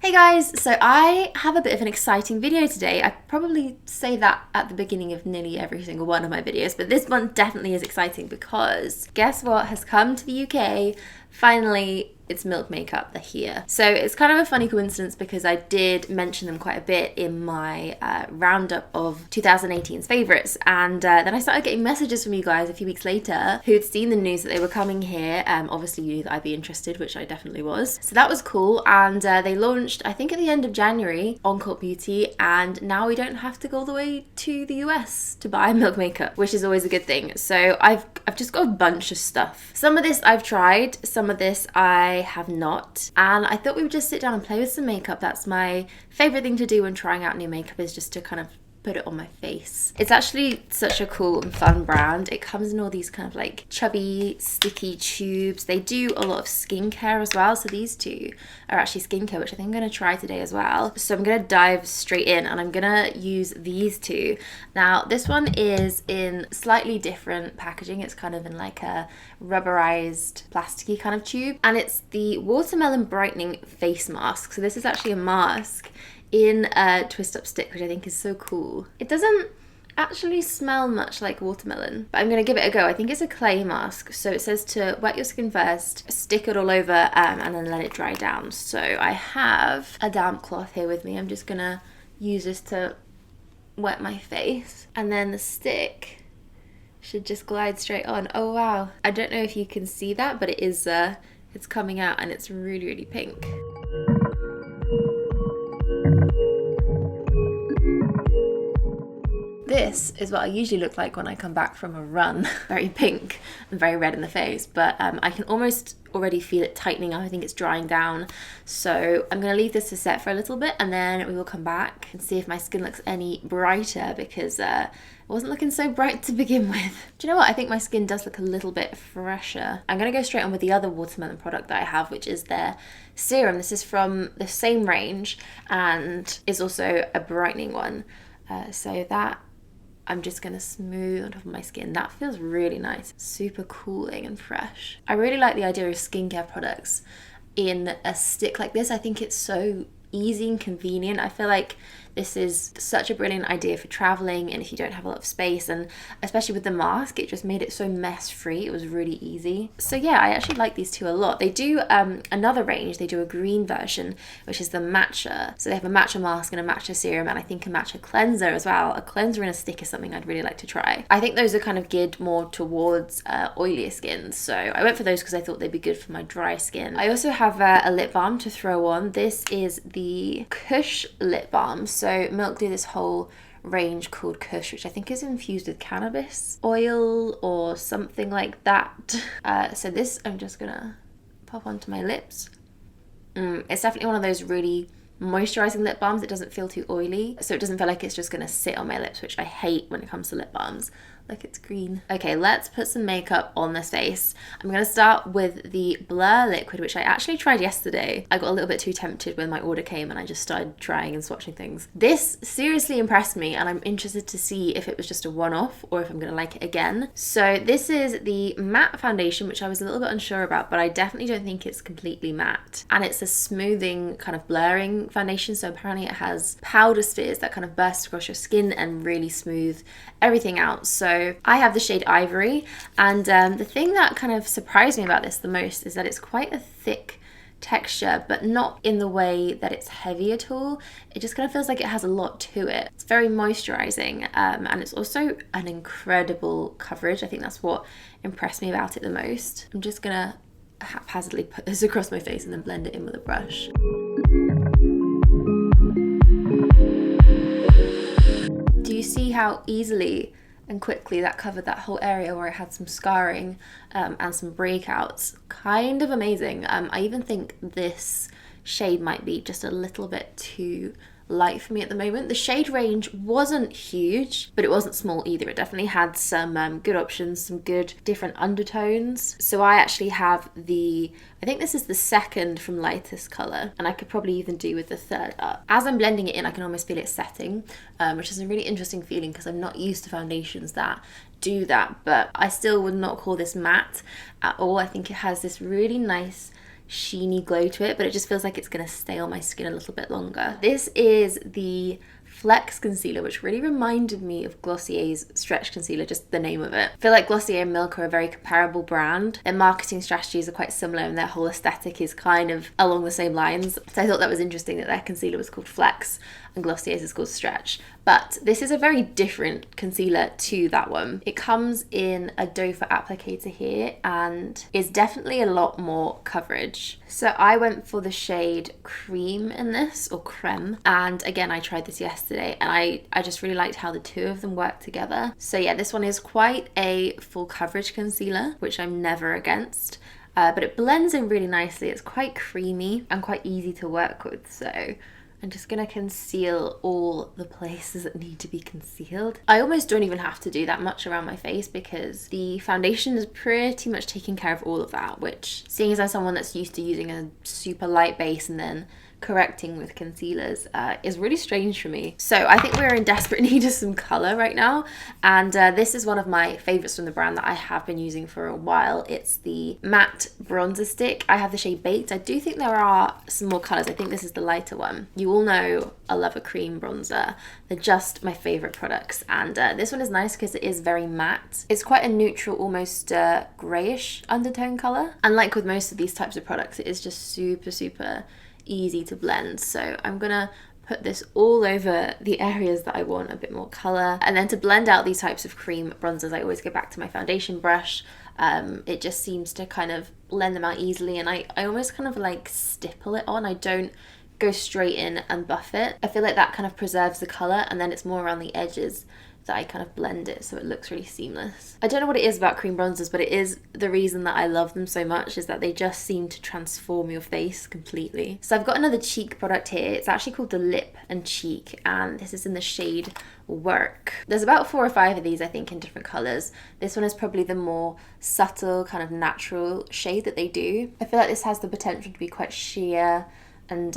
Hey guys, so I have a bit of an exciting video today. I probably say that at the beginning of nearly every single one of my videos, but this one definitely is exciting because guess what has come to the UK? Finally, it's Milk makeup, they're here. So it's kind of a funny coincidence because I did mention them quite a bit in my roundup of 2018's favourites, and then I started getting messages from you guys a few weeks later who'd seen the news that they were coming here. Obviously you knew that I'd be interested, which I definitely was. So that was cool, and they launched, I think at the end of January on Cult Beauty, and now we don't have to go all the way to the US to buy Milk makeup, which is always a good thing. So I've just got a bunch of stuff. Some of this I've tried, some of this I have not, and I thought we would just sit down and play with some makeup. That's my favourite thing to do when trying out new makeup, is just to kind of put it on my face. It's actually such a cool and fun brand. It comes in all these kind of like chubby, sticky tubes. They do a lot of skincare as well. So these two are actually skincare, which I think I'm going to try today as well. So I'm going to dive straight in and I'm going to use these two. Now, this one is in slightly different packaging. It's kind of in like a rubberized, plasticky kind of tube. And it's the Watermelon Brightening Face Mask. So this is actually a mask in a twist up stick, which I think is so cool. It doesn't actually smell much like watermelon, but I'm gonna give it a go. I think it's a clay mask, so it says to wet your skin first, stick it all over, and then let it dry down. So I have a damp cloth here with me. I'm just gonna use this to wet my face, and then the stick should just glide straight on. Oh wow, I don't know if you can see that, but it is it's coming out and it's really, really pink. This is what I usually look like when I come back from a run. Very pink and very red in the face, but I can almost already feel it tightening up. I think it's drying down. So I'm going to leave this to set for a little bit, and then we will come back and see if my skin looks any brighter, because it wasn't looking so bright to begin with. Do you know what? I think my skin does look a little bit fresher. I'm going to go straight on with the other watermelon product that I have, which is their Serum. This is from the same range and is also a brightening one. So that I'm just gonna smooth on top of my skin. That feels really nice, super cooling and fresh. I really like the idea of skincare products in a stick like this. I think it's so easy and convenient. I feel like this is such a brilliant idea for traveling and if you don't have a lot of space, and especially with the mask, it just made it so mess free. It was really easy. So yeah, I actually like these two a lot. They do another range. They do a green version, which is the matcha. So they have a matcha mask and a matcha serum, and I think a matcha cleanser as well. A cleanser in a stick is something I'd really like to try. I think those are kind of geared more towards oilier skin, so I went for those because I thought they'd be good for my dry skin. I also have a lip balm to throw on. This is the KUSH Lip Balm. So Milk do this whole range called KUSH, which I think is infused with cannabis oil or something like that. So this I'm just gonna pop onto my lips. It's definitely one of those really moisturizing lip balms. It doesn't feel too oily, so it doesn't feel like it's just gonna sit on my lips, which I hate when it comes to lip balms. Look, it's green. Okay, let's put some makeup on this face. I'm gonna start with the Blur liquid, which I actually tried yesterday. I got a little bit too tempted when my order came and I just started trying and swatching things. This seriously impressed me, and I'm interested to see if it was just a one-off or if I'm gonna like it again. So this is the matte foundation, which I was a little bit unsure about, but I definitely don't think it's completely matte. And it's a smoothing kind of blurring foundation, so apparently it has powder spheres that kind of burst across your skin and really smooth everything out. So I have the shade Ivory, and the thing that kind of surprised me about this the most is that it's quite a thick texture, but not in the way that it's heavy at all. It just kind of feels like it has a lot to it. It's very moisturizing, and it's also an incredible coverage. I think that's what impressed me about it the most. I'm just gonna haphazardly put this across my face and then blend it in with a brush. Do you see how easily and quickly that covered that whole area where I had some scarring and some breakouts? Kind of amazing. I even think this shade might be just a little bit too light for me at the moment. The shade range wasn't huge, but it wasn't small either. It definitely had some good options, some good different undertones. So I actually have I think this is the second from lightest colour, and I could probably even do with the third up. As I'm blending it in, I can almost feel it setting, which is a really interesting feeling because I'm not used to foundations that do that, but I still would not call this matte at all. I think it has this really nice sheeny glow to it, but it just feels like it's going to stay on my skin a little bit longer. This is the Flex concealer, which really reminded me of Glossier's Stretch Concealer, just the name of it. I feel like Glossier and Milk are a very comparable brand. Their marketing strategies are quite similar and their whole aesthetic is kind of along the same lines. So I thought that was interesting that their concealer was called Flex and Glossier's is called Stretch. But this is a very different concealer to that one. It comes in a doe foot applicator here and is definitely a lot more coverage. So I went for the shade Cream in this, or Creme. And again, I tried this yesterday and I just really liked how the two of them work together. So yeah, this one is quite a full coverage concealer, which I'm never against. But it blends in really nicely. It's quite creamy and quite easy to work with. So I'm just gonna conceal all the places that need to be concealed. I almost don't even have to do that much around my face because the foundation is pretty much taking care of all of that, which, seeing as I'm someone that's used to using a super light base and then correcting with concealers, is really strange for me. So I think we're in desperate need of some colour right now, and this is one of my favourites from the brand that I have been using for a while. It's the matte bronzer stick. I have the shade Baked. I do think there are some more colours. I think this is the lighter one. You all know I love a cream bronzer. They're just my favourite products, and this one is nice because it is very matte. It's quite a neutral, almost greyish undertone colour, and like with most of these types of products, it is just super easy to blend. So I'm gonna put this all over the areas that I want a bit more colour, and then to blend out these types of cream bronzers I always go back to my foundation brush. It just seems to kind of blend them out easily, and I almost kind of like stipple it on. I don't go straight in and buff it. I feel like that kind of preserves the colour, and then it's more around the edges that I kind of blend it so it looks really seamless. I don't know what it is about cream bronzers, but it is the reason that I love them so much, is that they just seem to transform your face completely. So I've got another cheek product here. It's actually called the Lip and Cheek, and this is in the shade Werk. There's about 4 or 5 of these, I think, in different colours. This one is probably the more subtle, kind of natural shade that they do. I feel like this has the potential to be quite sheer and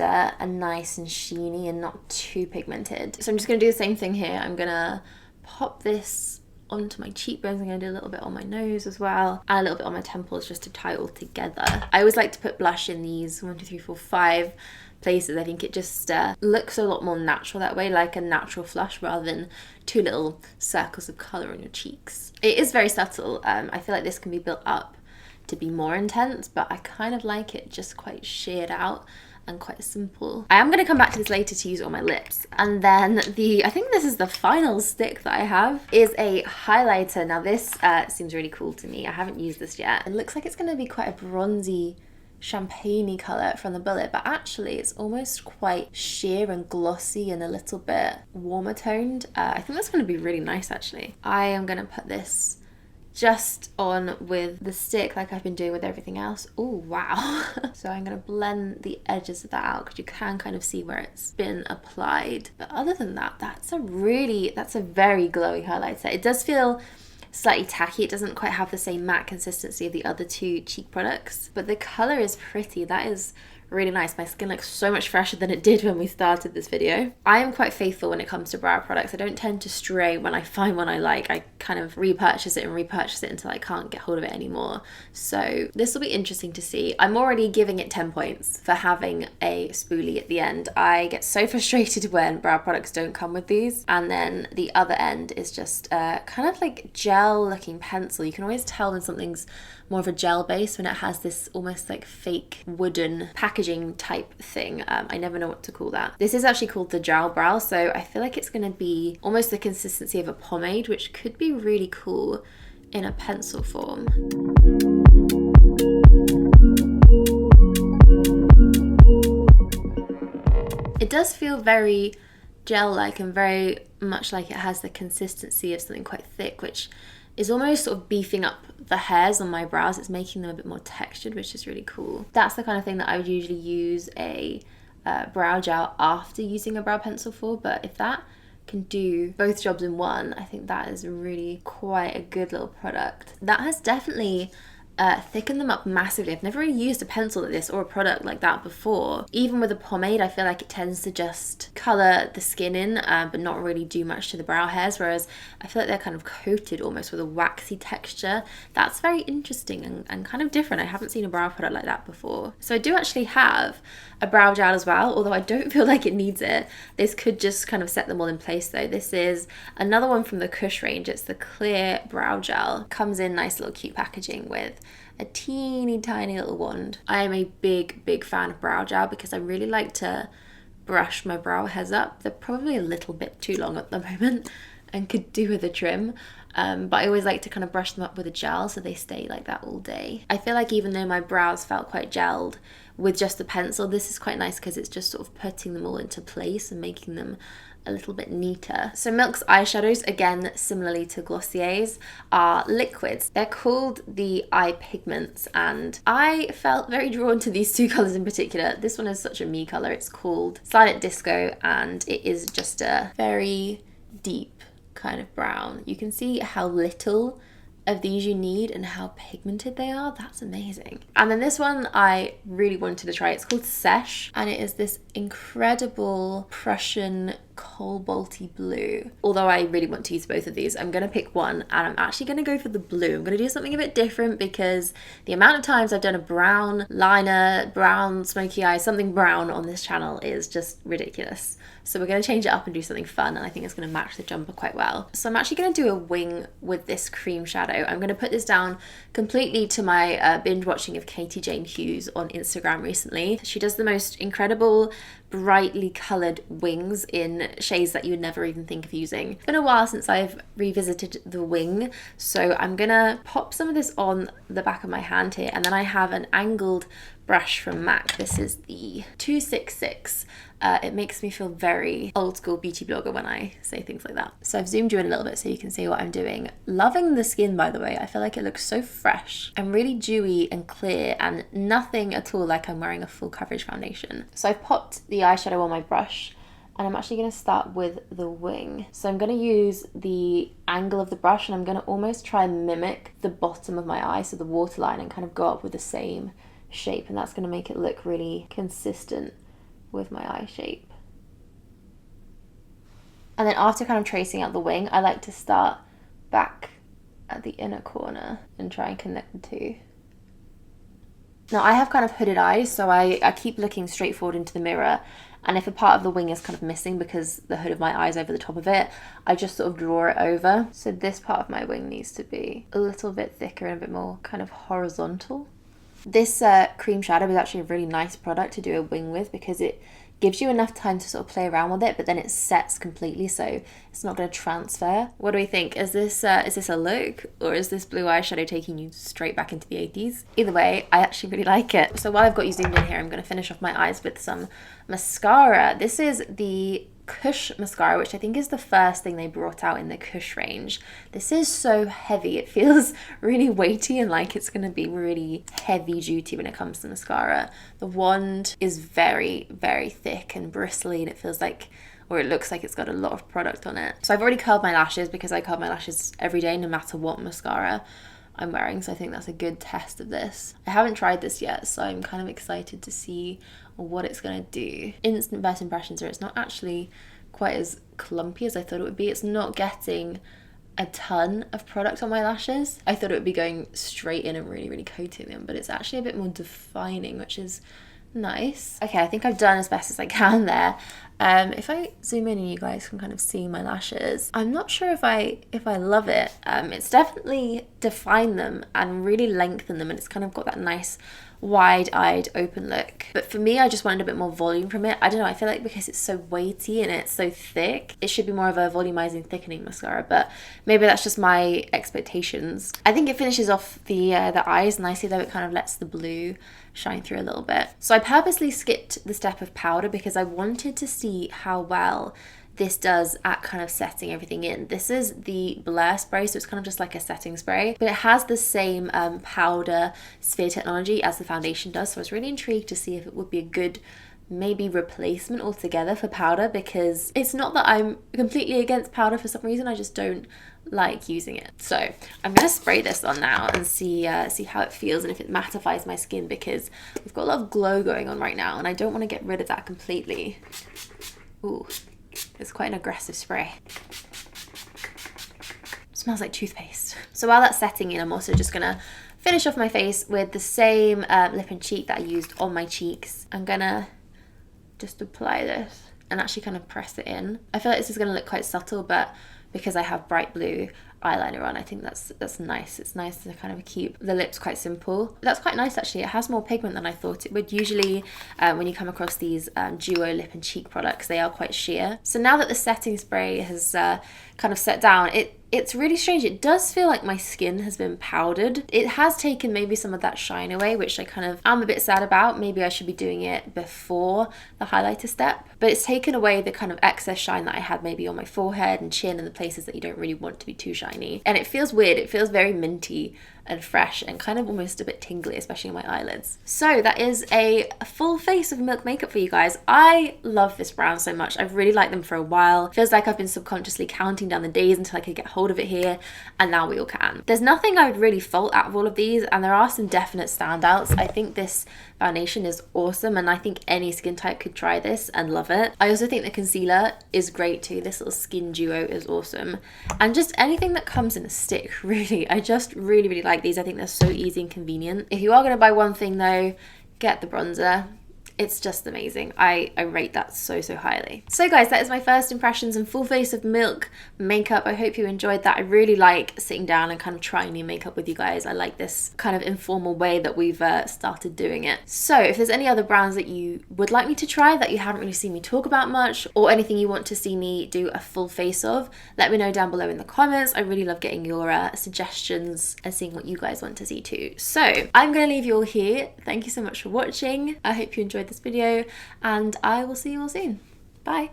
nice and sheeny and not too pigmented. So I'm just going to do the same thing here. I'm going to pop this onto my cheekbones. I'm going to do a little bit on my nose as well, and a little bit on my temples just to tie it all together. I always like to put blush in these 1, 2, 3, 4, 5 places. I think it just looks a lot more natural that way, like a natural flush rather than 2 little circles of colour on your cheeks. It is very subtle. I feel like this can be built up to be more intense, but I kind of like it just quite sheared out and quite simple. I am going to come back to this later to use it on my lips. And then I think this is the final stick that I have, is a highlighter. Now this seems really cool to me. I haven't used this yet. It looks like it's going to be quite a bronzy, champagne-y colour from the bullet, but actually it's almost quite sheer and glossy and a little bit warmer toned. I think that's going to be really nice actually. I am going to put this just on with the stick like I've been doing with everything else. Oh wow. So I'm going to blend the edges of that out because you can kind of see where it's been applied. But other than that, that's a very glowy highlighter. It does feel slightly tacky. It doesn't quite have the same matte consistency of the other 2 cheek products, but the colour is pretty. That is really nice. My skin looks so much fresher than it did when we started this video. I am quite faithful when it comes to brow products. I don't tend to stray when I find one I like. I kind of repurchase it until I can't get hold of it anymore. So this will be interesting to see. I'm already giving it 10 points for having a spoolie at the end. I get so frustrated when brow products don't come with these, and then the other end is just kind of like gel looking pencil. You can always tell when something's more of a gel base when it has this almost like fake wooden packaging type thing. I never know what to call that. This is actually called the Gel Brow, so I feel like it's going to be almost the consistency of a pomade, which could be really cool in a pencil form. It does feel very gel-like and very much like it has the consistency of something quite thick, which is almost sort of beefing up the hairs on my brows. It's making them a bit more textured, which is really cool. That's the kind of thing that I would usually use a brow gel after using a brow pencil for, but if that can do both jobs in one, I think that is really quite a good little product. That has definitely thicken them up massively. I've never really used a pencil like this or a product like that before. Even with a pomade, I feel like it tends to just colour the skin in, but not really do much to the brow hairs, whereas I feel like they're kind of coated almost with a waxy texture. That's very interesting and kind of different. I haven't seen a brow product like that before. So I do actually have a brow gel as well, although I don't feel like it needs it. This could just kind of set them all in place though. This is another one from the KUSH range. It's the clear brow gel. Comes in nice little cute packaging with a teeny tiny little wand. I am a big fan of brow gel because I really like to brush my brow hairs up. They're probably a little bit too long at the moment and could do with a trim. But I always like to kind of brush them up with a gel so they stay like that all day. I feel like even though my brows felt quite gelled with just the pencil, this is quite nice because it's just sort of putting them all into place and making them a little bit neater. So Milk's eyeshadows, again, similarly to Glossier's, are liquids. They're called the eye pigments, and I felt very drawn to these two colours in particular. This one is such a me colour. It's called Silent Disco, and it is just a very deep kind of brown. You can see how little of these you need and how pigmented they are. That's amazing. And then this one I really wanted to try. It's called Sesh, and it is this incredible Prussian cobalty blue. Although I really want to use both of these, I'm gonna pick one, and I'm actually gonna go for the blue. I'm gonna do something a bit different because the amount of times I've done a brown liner, brown smoky eye, something brown on this channel is just ridiculous. So we're gonna change it up and do something fun, and I think it's gonna match the jumper quite well. So I'm actually gonna do a wing with this cream shadow. I'm gonna put this down completely to my binge watching of Katie Jane Hughes on Instagram recently. She does the most incredible brightly coloured wings in shades that you would never even think of using. It's been a while since I've revisited the wing, so I'm gonna pop some of this on the back of my hand here, and then I have an angled brush from MAC. This is the 266. It makes me feel very old school beauty blogger when I say things like that. So I've zoomed you in a little bit so you can see what I'm doing. Loving the skin, by the way. I feel like it looks so fresh and really dewy and clear, and nothing at all like I'm wearing a full coverage foundation. So I've popped the eyeshadow on my brush, and I'm actually going to start with the wing. So I'm going to use the angle of the brush, and I'm going to almost try and mimic the bottom of my eye, so the waterline, and kind of go up with the same shape, and that's going to make it look really consistent with my eye shape. And then after kind of tracing out the wing, I like to start back at the inner corner and try and connect the two. Now I have kind of hooded eyes, so I keep looking straight forward into the mirror, and if a part of the wing is kind of missing because the hood of my eye is over the top of it, I just sort of draw it over. So this part of my wing needs to be a little bit thicker and a bit more kind of horizontal. This cream shadow is actually a really nice product to do a wing with because it gives you enough time to sort of play around with it, but then it sets completely, so it's not going to transfer. What do we think? Is this a look, or is this blue eyeshadow taking you straight back into the 80s? Either way, I actually really like it. So while I've got you zoomed in here, I'm going to finish off my eyes with some mascara. This is the KUSH mascara, which I think is the first thing they brought out in the KUSH range. This is so heavy. It feels really weighty and like it's going to be really heavy duty when it comes to mascara. The wand is very, very thick and bristly, and it feels like, or it looks like it's got a lot of product on it. So I've already curled my lashes because I curl my lashes every day no matter what mascara I'm wearing, so I think that's a good test of this. I haven't tried this yet, so I'm kind of excited to see what it's gonna do. Instant first impressions are it's not actually quite as clumpy as I thought it would be. It's not getting a ton of product on my lashes. I thought it would be going straight in and really, really coating them, but it's actually a bit more defining, which is nice. Okay, I think I've done as best as I can there. If I zoom in and you guys can kind of see my lashes, I'm not sure if I love it. It's definitely defined them and really lengthened them, and it's kind of got that nice wide-eyed open look. But for me, I just wanted a bit more volume from it. I don't know, I feel like because it's so weighty and it's so thick, it should be more of a volumizing, thickening mascara, but maybe that's just my expectations. I think it finishes off the eyes nicely, though it kind of lets the blue shine through a little bit. So I purposely skipped the step of powder because I wanted to see how well this does at kind of setting everything in. This is the Blur spray, so it's kind of just like a setting spray, but it has the same powder sphere technology as the foundation does, so I was really intrigued to see if it would be a good maybe replacement altogether for powder, because it's not that I'm completely against powder for some reason, I just don't like using it. So I'm gonna spray this on now and see how it feels and if it mattifies my skin, because we've got a lot of glow going on right now and I don't want to get rid of that completely. Ooh, it's quite an aggressive spray. Smells like toothpaste. So while that's setting in, I'm also just gonna finish off my face with the same lip and cheek that I used on my cheeks. I'm gonna just apply this and actually kind of press it in. I feel like this is gonna look quite subtle, but because I have bright blue eyeliner on, I think that's nice. It's nice to kind of keep the lips quite simple. That's quite nice actually. It has more pigment than I thought it would. Usually when you come across these duo lip and cheek products, they are quite sheer. So now that the setting spray has kind of set down, it's really strange. It does feel like my skin has been powdered. It has taken maybe some of that shine away, which I kind of am a bit sad about. Maybe I should be doing it before the highlighter step. But it's taken away the kind of excess shine that I had maybe on my forehead and chin and the places that you don't really want to be too shiny. And it feels weird. It feels very minty and fresh and kind of almost a bit tingly, especially on my eyelids. So that is a full face of Milk makeup for you guys. I love this brown so much. I've really liked them for a while. Feels like I've been subconsciously counting down the days until I could get hold of it here, and now we all can. There's nothing I would really fault out of all of these, and there are some definite standouts. I think this foundation is awesome, and I think any skin type could try this and love it. I also think the concealer is great too. This little skin duo is awesome, and just anything that comes in a stick, really. I just really like these. I think they're so easy and convenient. If you are going to buy one thing though, get the bronzer. It's just amazing. I rate that so highly. So guys, that is my first impressions and full face of Milk makeup. I hope you enjoyed that. I really like sitting down and kind of trying new makeup with you guys. I like this kind of informal way that we've started doing it. So if there's any other brands that you would like me to try that you haven't really seen me talk about much, or anything you want to see me do a full face of, let me know down below in the comments. I really love getting your suggestions and seeing what you guys want to see too. So I'm going to leave you all here. Thank you so much for watching. I hope you enjoyed this video, and I will see you all soon. Bye.